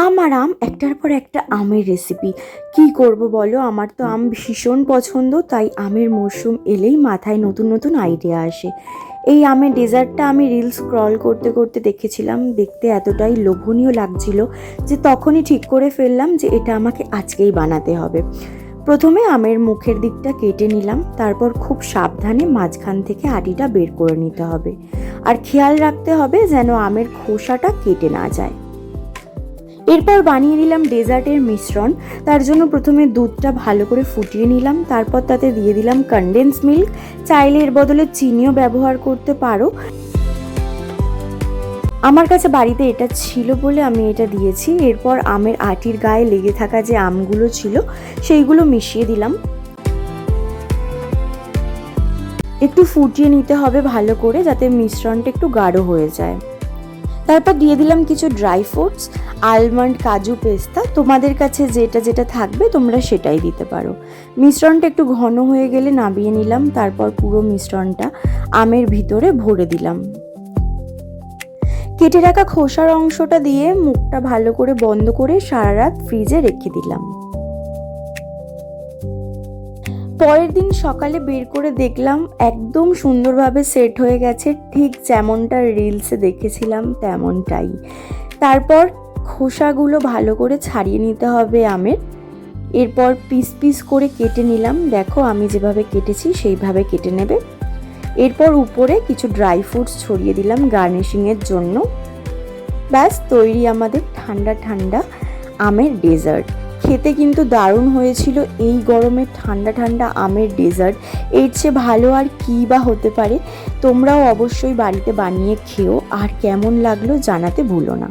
আম আর আম একটার পর একটা আমের রেসিপি। কি করব বলো, আমার তো আম ভীষণ পছন্দ, তাই আমের মরশুম এলেই মাথায় নতুন নতুন আইডিয়া আসে। এই আমের ডেজার্টটা আমি রিল স্ক্রল করতে করতে দেখেছিলাম, দেখতে এতটাই লোভনীয় লাগছিল যে তখনই ঠিক করে ফেললাম যে এটা আমাকে আজকেই বানাতে হবে। প্রথমে আমের মুখের দিকটা কেটে নিলাম, তারপর খুব সাবধানে মাঝখান থেকে আটিটা বের করে নিতে হবে। আর খেয়াল রাখতে হবে যেন আমের খোসাটা কেটে না যায়। এরপর বানিয়ে নিলাম ডেজার্টের মিশ্রণ। তার জন্য প্রথমে দুধটা ভালো করে ফুটিয়ে নিলাম, তারপর তাতে দিয়ে দিলাম কনডেন্স মিল্ক। চাইলে এর বদলে চিনিও ব্যবহার করতে পারো। আমার কাছে বাড়িতে এটা ছিল বলে আমি এটা দিয়েছি। এরপর আমের আটির গায়ে লেগে থাকা যে আমগুলো ছিল সেইগুলো মিশিয়ে দিলাম। একটু ফুটিয়ে নিতে হবে ভালো করে, যাতে মিশ্রণটা একটু গাঢ় হয়ে যায়। তারপর দিয়ে দিলাম কিছু ড্রাই ফ্রুটস, আলমন্ড, কাজু, পেস্তা। তোমাদের কাছে যেটা যেটা থাকবে তোমরা সেটাই দিতে পারো। মিশ্রণটা একটু ঘন হয়ে গেলে নামিয়ে নিলাম, তারপর পুরো মিশ্রণটা আমের ভিতরে ভরে দিলাম। কেটে রাখা খোসার অংশটা দিয়ে মুখটা ভালো করে বন্ধ করে সারা রাত ফ্রিজে রেখে দিলাম। পরের দিন সকালে বের করে দেখলাম একদম সুন্দরভাবে সেট হয়ে গেছে, ঠিক যেমনটা রিলসে দেখেছিলাম তেমনটাই। তারপর খোসাগুলো ভালো করে ছাড়িয়ে নিতে হবে আমের। এরপর পিস পিস করে কেটে নিলাম, দেখো আমি যেভাবে কেটেছি সেইভাবে কেটে নেবে। এরপর উপরে কিছু ড্রাই ফ্রুটস ছড়িয়ে দিলাম গার্নিশিংয়ের জন্য। ব্যাস তৈরি আমাদের ঠান্ডা ঠান্ডা আমের ডেজার্ট। খেতে কিন্তু দারুণ হয়েছিল এই গরমে ঠান্ডা ঠান্ডা আমের ডেজার্ট। এর চেয়ে ভালো আর কী বা হতে পারে। তোমরাও অবশ্যই বাড়িতে বানিয়ে খেও, আর কেমন লাগলো জানাতে ভুলো না।